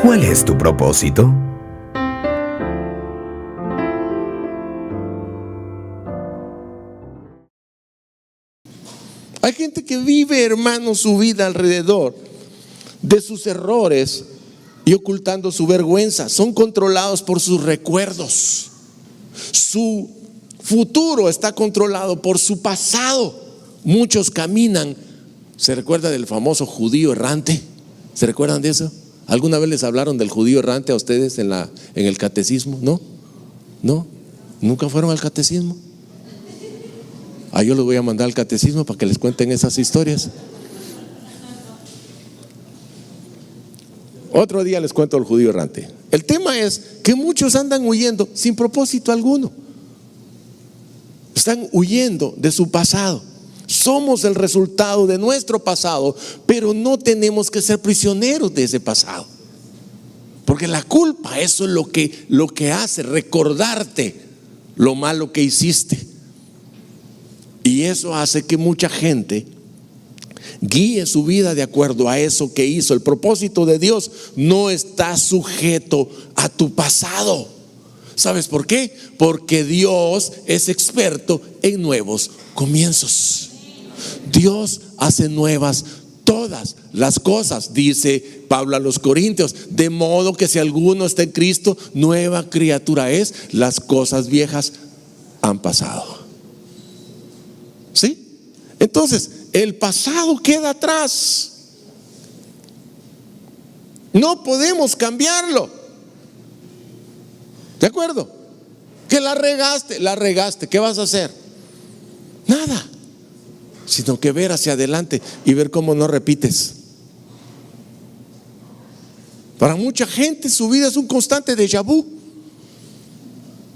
¿Cuál es tu propósito? Hay gente que vive, hermano, su vida alrededor de sus errores y ocultando su vergüenza. Son controlados por sus recuerdos. Su futuro está controlado por su pasado. Muchos caminan. ¿Se recuerda del famoso judío errante? ¿Se recuerdan de eso? ¿Alguna vez les hablaron del judío errante a ustedes en el catecismo? ¿No? ¿No? ¿Nunca fueron al catecismo? Yo los voy a mandar al catecismo para que les cuenten esas historias. Otro día les cuento del judío errante. El tema es que muchos andan huyendo sin propósito alguno. Están huyendo de su pasado. Somos el resultado de nuestro pasado, pero no tenemos que ser prisioneros de ese pasado. Porque la culpa, eso es lo que hace, recordarte lo malo que hiciste. Y eso hace que mucha gente guíe su vida de acuerdo a eso que hizo. El propósito de Dios no está sujeto a tu pasado. ¿Sabes por qué? Porque Dios es experto en nuevos comienzos. Dios hace nuevas todas las cosas, dice Pablo a los Corintios, de modo que si alguno está en Cristo, nueva criatura es, las cosas viejas han pasado. ¿Sí? Entonces, el pasado queda atrás. No podemos cambiarlo. ¿De acuerdo? Que la regaste, ¿qué vas a hacer? Nada. Sino que ver hacia adelante y ver cómo no repites. Para mucha gente su vida es un constante déjà vu.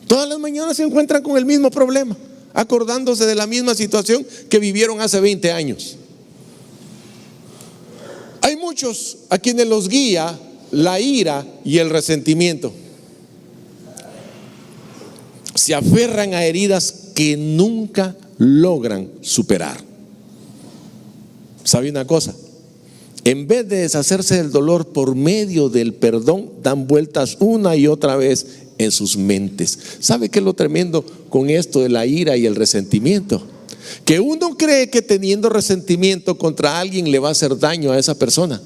Todas las mañanas se encuentran con el mismo problema, acordándose de la misma situación que vivieron hace 20 años. Hay muchos a quienes los guía la ira y el resentimiento. Se aferran a heridas que nunca logran superar. ¿Sabe una cosa? En vez de deshacerse del dolor por medio del perdón, dan vueltas una y otra vez en sus mentes. ¿Sabe qué es lo tremendo con esto de la ira y el resentimiento? Que uno cree que teniendo resentimiento contra alguien le va a hacer daño a esa persona.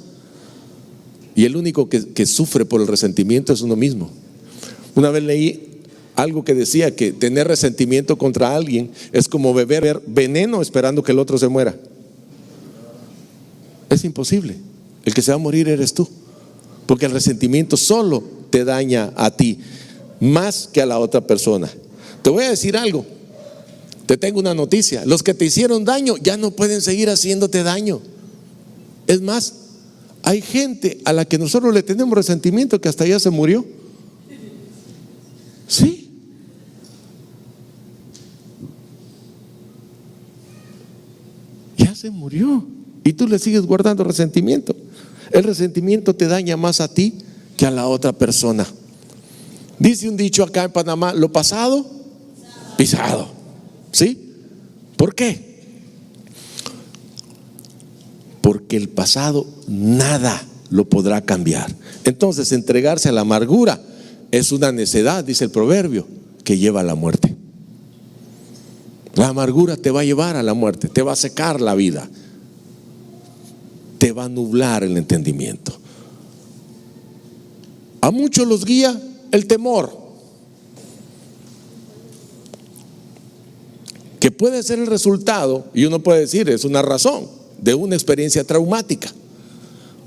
Y el único que sufre por el resentimiento es uno mismo. Una vez leí algo que decía que tener resentimiento contra alguien es como beber veneno esperando que el otro se muera. Es imposible. El que se va a morir eres tú, porque el resentimiento solo te daña a ti más que a la otra persona. Te voy a decir algo, te tengo una noticia: los que te hicieron daño ya no pueden seguir haciéndote daño. Es más, hay gente a la que nosotros le tenemos resentimiento que hasta ya se murió. Sí. Ya se murió y tú le sigues guardando resentimiento. El resentimiento te daña más a ti que a la otra persona. Dice un dicho acá en Panamá: lo pasado, pisado. ¿Sí? ¿Por qué? Porque el pasado nada lo podrá cambiar. Entonces, entregarse a la amargura es una necedad, dice el proverbio, que lleva a la muerte. La amargura te va a llevar a la muerte, te va a secar la vida, te va a nublar el entendimiento. A muchos los guía el temor, que puede ser el resultado, y uno puede decir es una razón, de una experiencia traumática,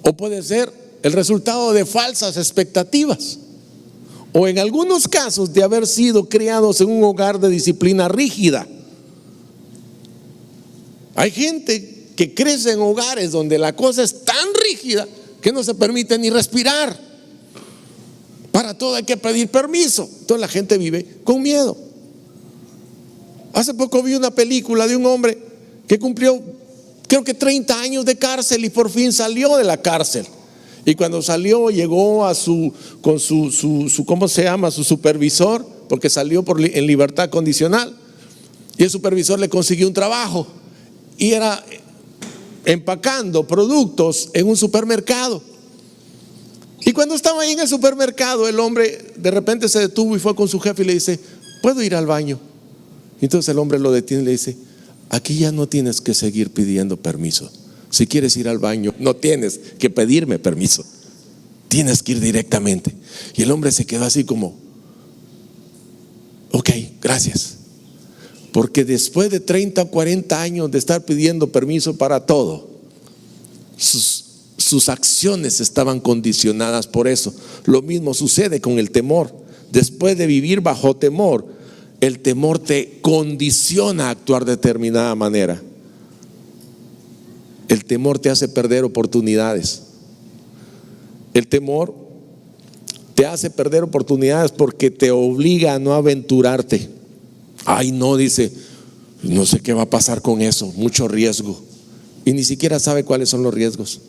o puede ser el resultado de falsas expectativas, o en algunos casos de haber sido criados en un hogar de disciplina rígida. Hay gente que crece en hogares donde la cosa es tan rígida que no se permite ni respirar. Para todo hay que pedir permiso. Entonces la gente vive con miedo. Hace poco vi una película de un hombre que cumplió, creo que 30 años de cárcel y por fin salió de la cárcel. Y cuando salió llegó a con su ¿cómo se llama? Su supervisor, porque salió en libertad condicional. Y el supervisor le consiguió un trabajo y era empacando productos en un supermercado. Y cuando estaba ahí en el supermercado, el hombre de repente se detuvo y fue con su jefe y le dice: ¿puedo ir al baño? Entonces el hombre lo detiene y le dice: aquí ya no tienes que seguir pidiendo permiso. Si quieres ir al baño, no tienes que pedirme permiso, tienes que ir directamente. Y el hombre se quedó así como: ok, gracias. Porque después de 30 o 40 años de estar pidiendo permiso para todo, sus acciones estaban condicionadas por eso. Lo mismo sucede con el temor. Después de vivir bajo temor, el temor te condiciona a actuar de determinada manera. El temor te hace perder oportunidades. El temor te hace perder oportunidades porque te obliga a no aventurarte. Ay, no, dice, no sé qué va a pasar con eso, mucho riesgo. Y ni siquiera sabe cuáles son los riesgos.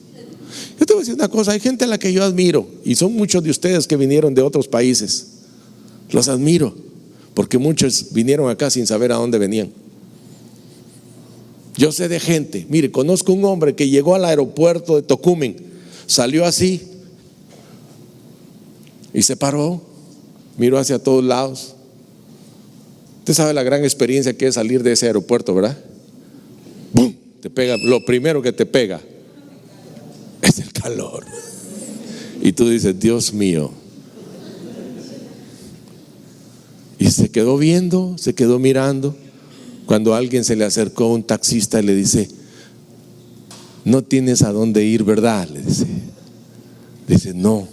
Yo te voy a decir una cosa: hay gente a la que yo admiro, y son muchos de ustedes que vinieron de otros países. Los admiro, porque muchos vinieron acá sin saber a dónde venían. Yo sé de gente, mire, conozco un hombre que llegó al aeropuerto de Tocumen, salió así y se paró, miró hacia todos lados. Usted sabe la gran experiencia que es salir de ese aeropuerto, ¿verdad? ¡Bum! Te pega, lo primero que te pega es el calor. Y tú dices: Dios mío. Y se quedó viendo, se quedó mirando. Cuando alguien se le acercó, un taxista, y le dice: no tienes a dónde ir, ¿verdad? Le dice: no.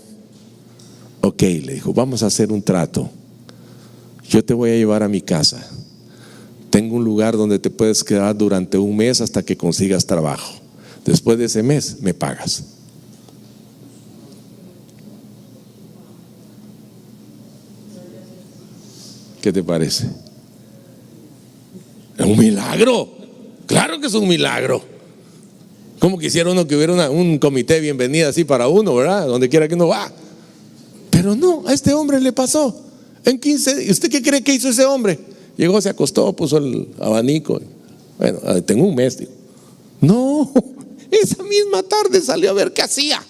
Ok, le dijo: vamos a hacer un trato. Yo te voy a llevar a mi casa. Tengo un lugar donde te puedes quedar durante un mes hasta que consigas trabajo. Después de ese mes me pagas. ¿Qué te parece? Es un milagro. Claro que es un milagro. Como quisiera uno que hubiera un comité de bienvenida así para uno, ¿verdad? Donde quiera que uno va. Pero no, a este hombre le pasó. En 15 días. ¿Usted qué cree que hizo ese hombre? Llegó, se acostó, puso el abanico. Bueno, tengo un mes, digo. No, esa misma tarde salió a ver qué hacía.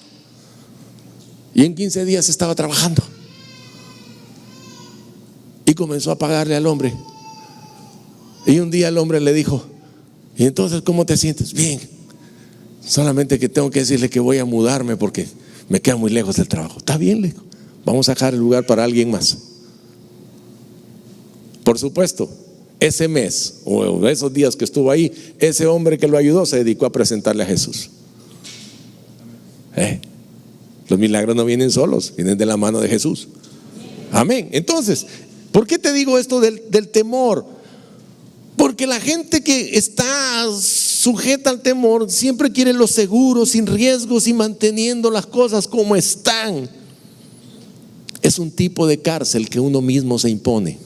Y en 15 días estaba trabajando. Y comenzó a pagarle al hombre. Y un día el hombre le dijo: ¿y entonces cómo te sientes? Bien, solamente que tengo que decirle que voy a mudarme porque me queda muy lejos del trabajo. Está bien, le dijo, vamos a dejar el lugar para alguien más. Por supuesto, ese mes o esos días que estuvo ahí, ese hombre que lo ayudó se dedicó a presentarle a Jesús. Los milagros no vienen solos, vienen de la mano de Jesús. Amén. Entonces, ¿por qué te digo esto del temor? Porque la gente que está sujeta al temor siempre quiere lo seguro, sin riesgos y manteniendo las cosas como están. Es un tipo de cárcel que uno mismo se impone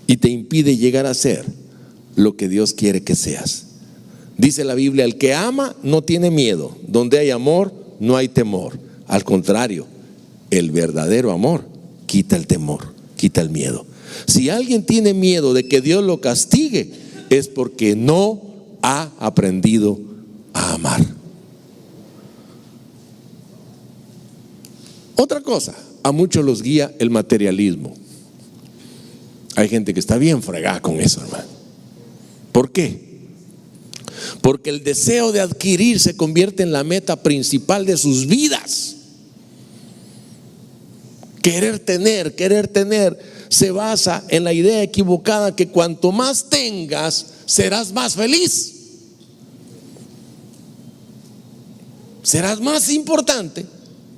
y te impide llegar a ser lo que Dios quiere que seas. Dice la Biblia: el que ama no tiene miedo. Donde hay amor no hay temor. Al contrario, el verdadero amor quita el temor, quita el miedo. Si alguien tiene miedo de que Dios lo castigue, es porque no ha aprendido a amar. Otra cosa, a muchos los guía el materialismo. Hay gente que está bien fregada con eso, hermano. ¿Por qué? Porque el deseo de adquirir se convierte en la meta principal de sus vidas. Querer tener se basa en la idea equivocada que cuanto más tengas, serás más feliz, serás más importante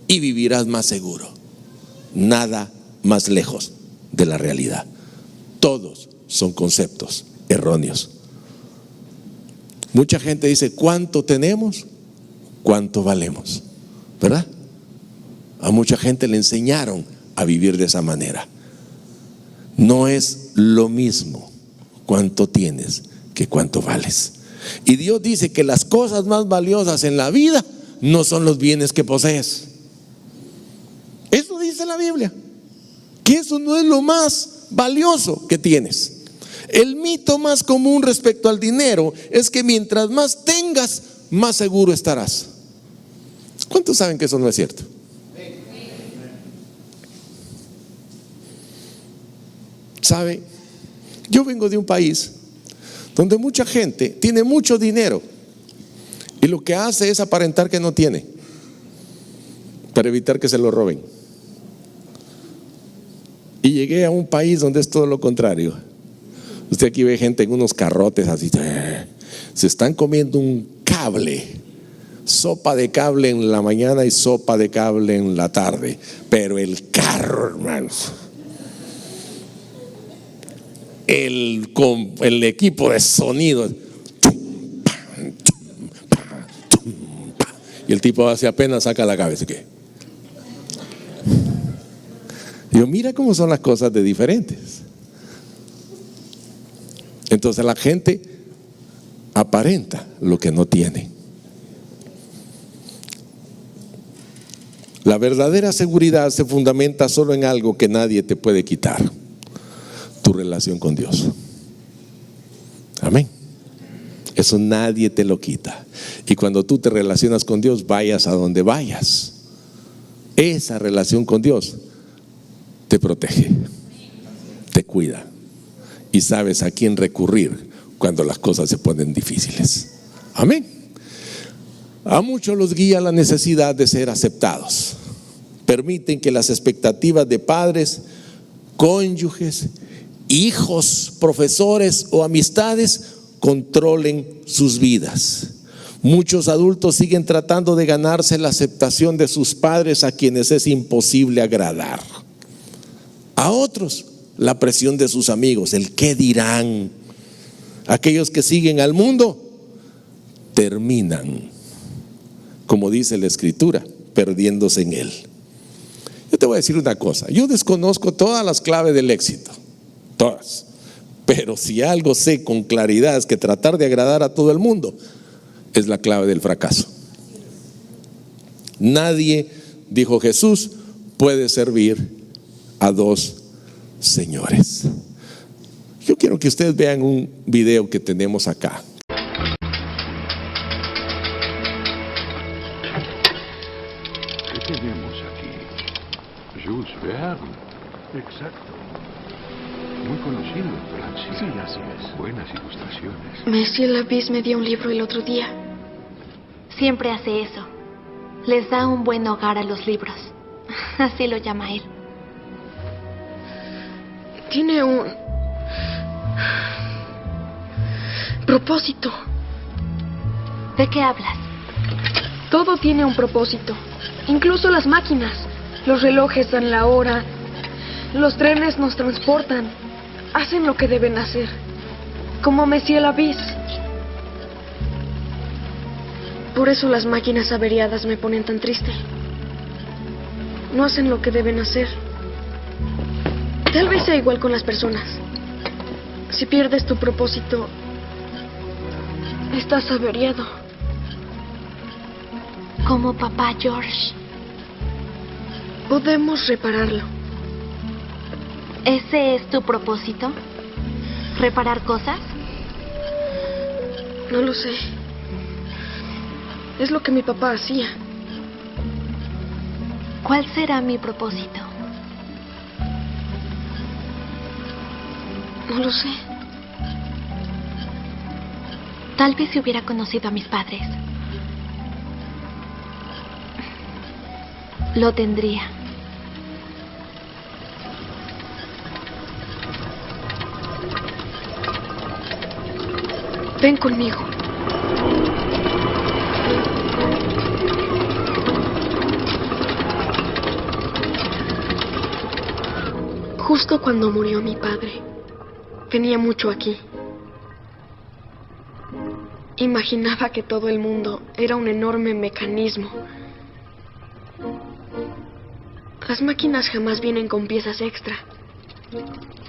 y vivirás más seguro. Nada más lejos de la realidad. Todos son conceptos erróneos. Mucha gente dice: ¿cuánto tenemos? ¿Cuánto valemos? ¿Verdad? A mucha gente le enseñaron a vivir de esa manera. No es lo mismo cuánto tienes que cuánto vales. Y Dios dice que las cosas más valiosas en la vida no son los bienes que posees. Eso dice la Biblia, que eso no es lo más valioso que tienes. El mito más común respecto al dinero es que mientras más tengas, más seguro estarás. ¿Cuántos saben que eso no es cierto? ¿Sabe? Yo vengo de un país donde mucha gente tiene mucho dinero y lo que hace es aparentar que no tiene para evitar que se lo roben. Y llegué a un país donde es todo lo contrario. Usted aquí ve gente en unos carrotes así, se están comiendo un cable, sopa de cable en la mañana y sopa de cable en la tarde, pero el carro, hermanos, el equipo de sonido, y el tipo hace apenas saca la cabeza. ¿Qué? Digo, mira cómo son las cosas de diferentes. Entonces la gente aparenta lo que no tiene. La verdadera seguridad se fundamenta solo en algo que nadie te puede quitar: tu relación con Dios. Amén. Eso nadie te lo quita. Y cuando tú te relacionas con Dios, vayas a donde vayas, esa relación con Dios te protege, te cuida y sabes a quién recurrir cuando las cosas se ponen difíciles. Amén. A muchos los guía la necesidad de ser aceptados. Permiten que las expectativas de padres, cónyuges, hijos, profesores o amistades controlen sus vidas. Muchos adultos siguen tratando de ganarse la aceptación de sus padres, a quienes es imposible agradar. A otros, la presión de sus amigos, el qué dirán. Aquellos que siguen al mundo terminan, como dice la Escritura, perdiéndose en él. Yo te voy a decir una cosa: yo desconozco todas las claves del éxito, todas, pero si algo sé con claridad es que tratar de agradar a todo el mundo es la clave del fracaso. Nadie, dijo Jesús, puede servir a dos señores. Yo quiero que ustedes vean un video que tenemos acá. ¿Qué tenemos aquí? Jules Verne. Exacto. Muy conocido en Francia. Sí, así es. Buenas ilustraciones. Monsieur Lavis me dio un libro el otro día. Siempre hace eso. Les da un buen hogar a los libros. Así lo llama él. Tiene un propósito. ¿De qué hablas? Todo tiene un propósito. Incluso las máquinas. Los relojes dan la hora. Los trenes nos transportan. Hacen lo que deben hacer. Como Monsieur Lavis. Por eso las máquinas averiadas me ponen tan triste. No hacen lo que deben hacer. Tal vez sea igual con las personas. Si pierdes tu propósito, estás averiado. Como papá George. Podemos repararlo. ¿Ese es tu propósito? ¿Reparar cosas? No lo sé. Es lo que mi papá hacía. ¿Cuál será mi propósito? No lo sé. Tal vez si hubiera conocido a mis padres, lo tendría. Ven conmigo. Justo cuando murió mi padre, tenía mucho aquí. Imaginaba que todo el mundo era un enorme mecanismo. Las máquinas jamás vienen con piezas extra.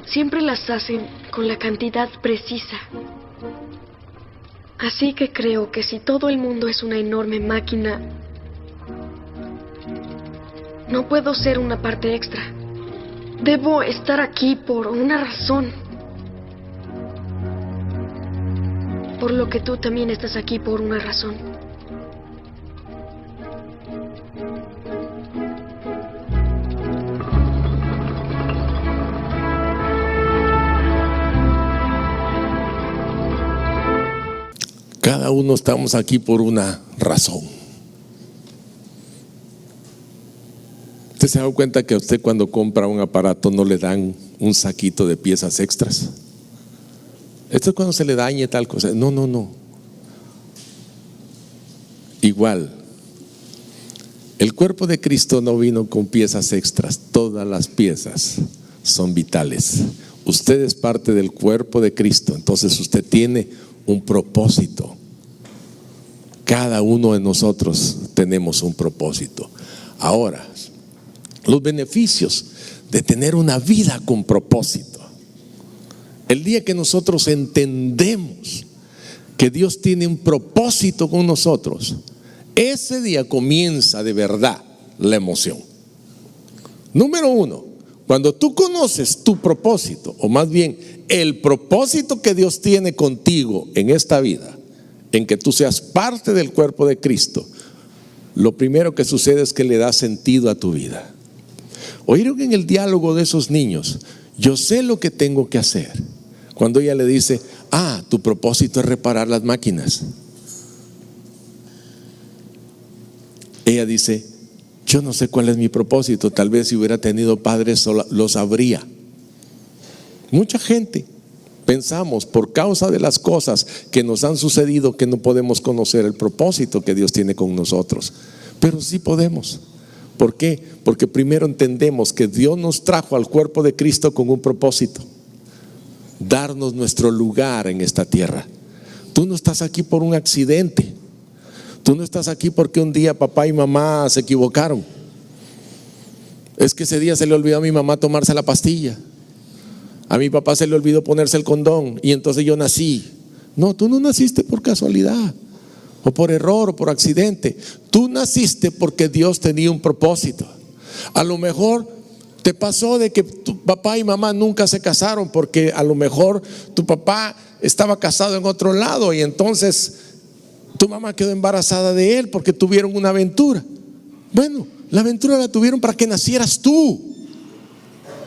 Siempre las hacen con la cantidad precisa. Así que creo que si todo el mundo es una enorme máquina, no puedo ser una parte extra. Debo estar aquí por una razón. Por lo que tú también estás aquí por una razón. Cada uno estamos aquí por una razón. ¿Usted se ha dado cuenta que a usted cuando compra un aparato no le dan un saquito de piezas extras? Esto es cuando se le dañe tal cosa. No. Igual, el cuerpo de Cristo no vino con piezas extras. Todas las piezas son vitales. Usted es parte del cuerpo de Cristo, entonces usted tiene un propósito. Cada uno de nosotros tenemos un propósito. Ahora, los beneficios de tener una vida con propósito. El día que nosotros entendemos que Dios tiene un propósito con nosotros, ese día comienza de verdad la emoción. Número uno, cuando tú conoces tu propósito, o más bien el propósito que Dios tiene contigo en esta vida, en que tú seas parte del cuerpo de Cristo, lo primero que sucede es que le da sentido a tu vida. Oyeron en el diálogo de esos niños, yo sé lo que tengo que hacer. Cuando ella le dice, tu propósito es reparar las máquinas. Ella dice, yo no sé cuál es mi propósito, tal vez si hubiera tenido padres lo sabría. Mucha gente pensamos por causa de las cosas que nos han sucedido que no podemos conocer el propósito que Dios tiene con nosotros, pero sí podemos. ¿Por qué? Porque primero entendemos que Dios nos trajo al cuerpo de Cristo con un propósito: darnos nuestro lugar en esta tierra. Tú no estás aquí por un accidente. Tú no estás aquí porque un día papá y mamá se equivocaron. Es que ese día se le olvidó a mi mamá tomarse la pastilla. A mi papá se le olvidó ponerse el condón y entonces yo nací. No, tú no naciste por casualidad, o por error, o por accidente. Tú naciste porque Dios tenía un propósito. A lo mejor te pasó de que tu papá y mamá nunca se casaron porque a lo mejor tu papá estaba casado en otro lado y entonces tu mamá quedó embarazada de él porque tuvieron una aventura. Bueno, la aventura la tuvieron para que nacieras tú.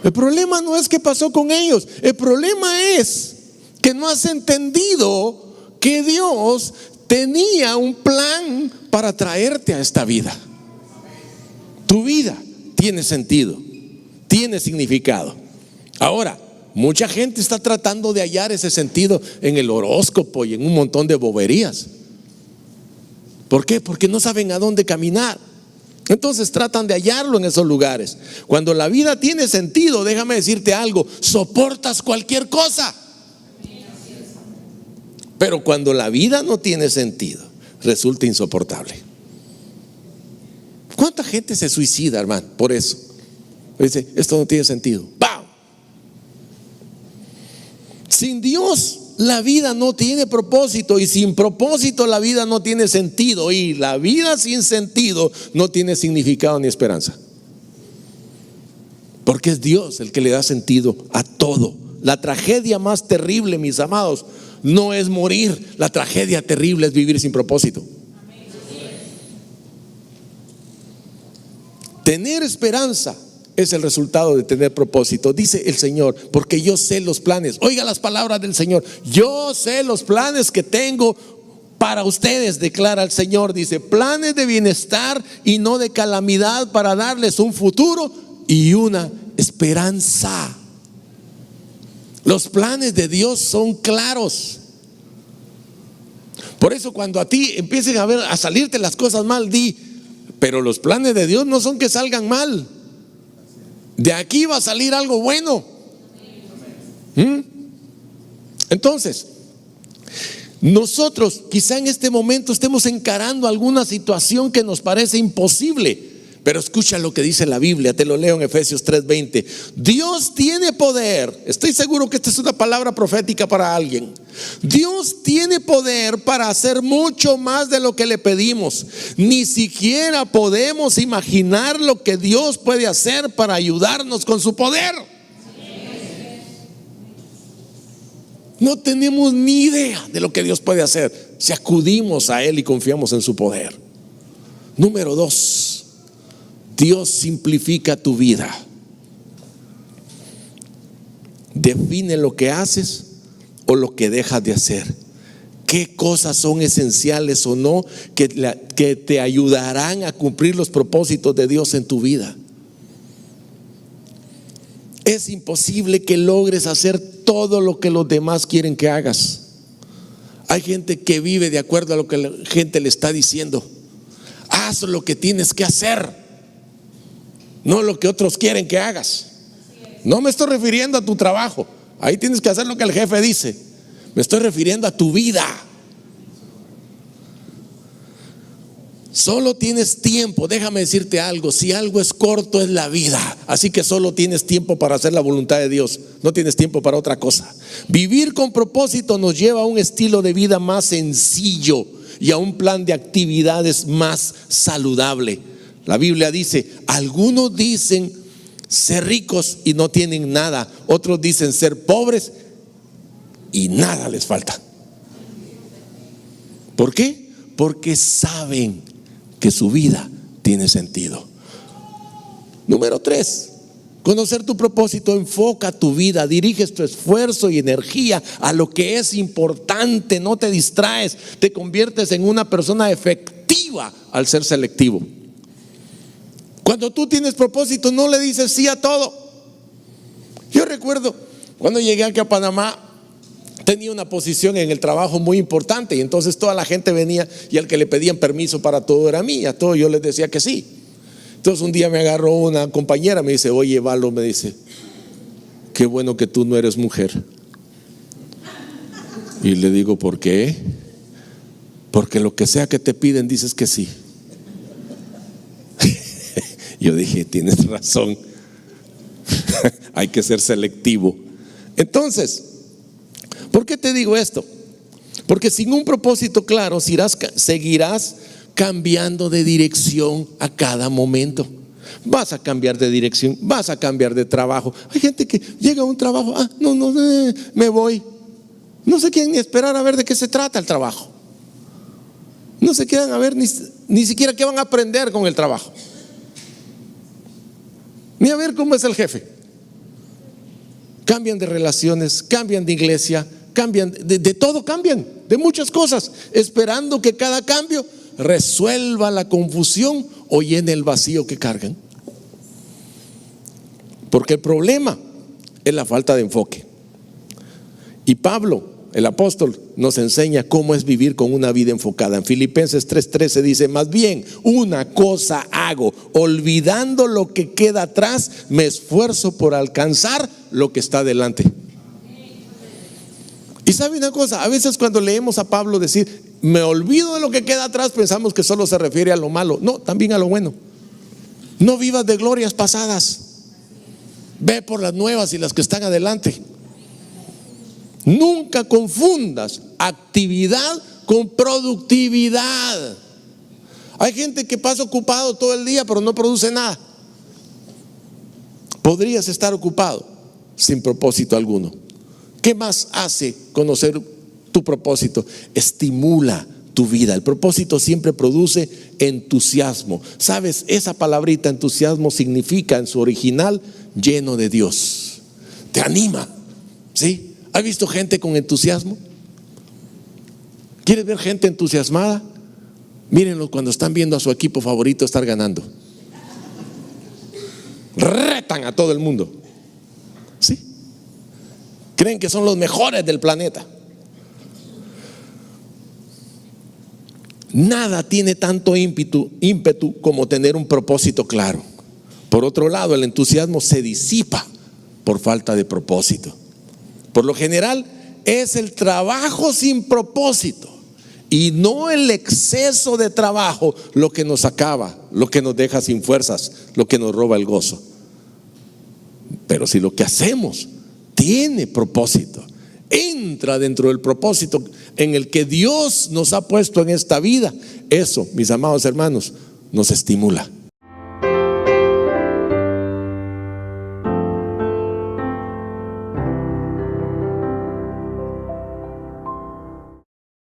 El problema no es qué pasó con ellos. El problema es que no has entendido que Dios tenía un plan para traerte a esta vida. Tu vida tiene sentido, tiene significado. Ahora, mucha gente está tratando de hallar ese sentido en el horóscopo y en un montón de boberías. ¿Por qué? Porque no saben a dónde caminar. Entonces tratan de hallarlo en esos lugares. Cuando la vida tiene sentido, déjame decirte algo, soportas cualquier cosa. Pero cuando la vida no tiene sentido, resulta insoportable. ¿Cuánta gente se suicida, hermano? Por eso. Dice, esto no tiene sentido. ¡Pam! Sin Dios la vida no tiene propósito, y sin propósito la vida no tiene sentido, y la vida sin sentido no tiene significado ni esperanza. Porque es Dios el que le da sentido a todo. La tragedia más terrible, mis amados, no es morir. La tragedia terrible es vivir sin propósito. Tener esperanza es el resultado de tener propósito. Dice el Señor, porque yo sé los planes. Oiga las palabras del Señor. Yo sé los planes que tengo para ustedes, declara el Señor. Dice, planes de bienestar y no de calamidad, para darles un futuro y una esperanza. Los planes de Dios son claros. Por eso cuando a ti empiecen a salirte las cosas mal, di, pero los planes de Dios no son que salgan mal. De aquí va a salir algo bueno. Entonces, nosotros quizá en este momento estemos encarando alguna situación que nos parece imposible, pero escucha lo que dice la Biblia. Te lo leo en Efesios 3:20. Dios tiene poder. Estoy seguro que esta es una palabra profética para alguien. Dios tiene poder para hacer mucho más de lo que le pedimos. Ni siquiera podemos imaginar lo que Dios puede hacer para ayudarnos con su poder. No tenemos ni idea de lo que Dios puede hacer si acudimos a Él y confiamos en su poder. Número 2, Dios simplifica tu vida. Define lo que haces o lo que dejas de hacer. qué cosas son esenciales o no que te ayudarán a cumplir los propósitos de Dios en tu vida. Es imposible que logres hacer todo lo que los demás quieren que hagas. Hay gente que vive de acuerdo a lo que la gente le está diciendo. Haz lo que tienes que hacer, no lo que otros quieren que hagas. No me estoy refiriendo a tu trabajo, ahí tienes que hacer lo que el jefe dice. Me estoy refiriendo a tu vida. Solo tienes tiempo, déjame decirte algo, si algo es corto es la vida. Así que solo tienes tiempo para hacer la voluntad de Dios, no tienes tiempo para otra cosa. Vivir con propósito nos lleva a un estilo de vida más sencillo y a un plan de actividades más saludable. La Biblia dice, algunos dicen ser ricos y no tienen nada, otros dicen ser pobres y nada les falta. ¿Por qué? Porque saben que su vida tiene sentido. Número 3, conocer tu propósito enfoca tu vida, diriges tu esfuerzo y energía a lo que es importante, no te distraes, te conviertes en una persona efectiva al ser selectivo. Cuando tú tienes propósito no le dices sí a todo. Yo recuerdo cuando llegué aquí a Panamá, tenía una posición en el trabajo muy importante y entonces toda la gente venía y al que le pedían permiso para todo era a mí, a todo yo les decía que sí. Entonces un día me agarró una compañera, me dice, oye Valo, me dice, qué bueno que tú no eres mujer. Y le digo, ¿por qué? Porque lo que sea que te piden dices que sí. Yo dije, tienes razón. Hay que ser selectivo. Entonces, ¿por qué te digo esto? Porque sin un propósito claro seguirás cambiando de dirección a cada momento. Vas a cambiar de dirección, vas a cambiar de trabajo. Hay gente que llega a un trabajo, me voy. No se quieren ni esperar a ver de qué se trata el trabajo. No se quedan a ver ni siquiera qué van a aprender con el trabajo, ni a ver cómo es el jefe. Cambian de relaciones, cambian de iglesia, cambian de todo, cambian de muchas cosas, esperando que cada cambio resuelva la confusión o llene el vacío que cargan. Porque el problema es la falta de enfoque. Y Pablo, el apóstol, nos enseña cómo es vivir con una vida enfocada. En Filipenses 3:13 dice, más bien una cosa hago, olvidando lo que queda atrás, me esfuerzo por alcanzar lo que está delante. Y sabe una cosa, a veces cuando leemos a Pablo decir, me olvido de lo que queda atrás, pensamos que solo se refiere a lo malo. No, también a lo bueno. No vivas de glorias pasadas, ve por las nuevas y las que están adelante. Nunca confundas actividad con productividad. Hay gente que pasa ocupado todo el día pero no produce nada. Podrías estar ocupado sin propósito alguno. ¿Qué más hace conocer tu propósito? Estimula tu vida. El propósito siempre produce entusiasmo. ¿Sabes? Esa palabrita entusiasmo significa en su original lleno de Dios. Te anima, ¿sí? ¿Has visto gente con entusiasmo? ¿Quieres ver gente entusiasmada? Mírenlo cuando están viendo a su equipo favorito estar ganando. Retan a todo el mundo, ¿sí? Creen que son los mejores del planeta. Nada tiene tanto ímpetu como tener un propósito claro. Por otro lado, el entusiasmo se disipa por falta de propósito. Por lo general es el trabajo sin propósito y no el exceso de trabajo lo que nos acaba, lo que nos deja sin fuerzas, lo que nos roba el gozo. Pero si lo que hacemos tiene propósito, entra dentro del propósito en el que Dios nos ha puesto en esta vida, eso, mis amados hermanos, nos estimula.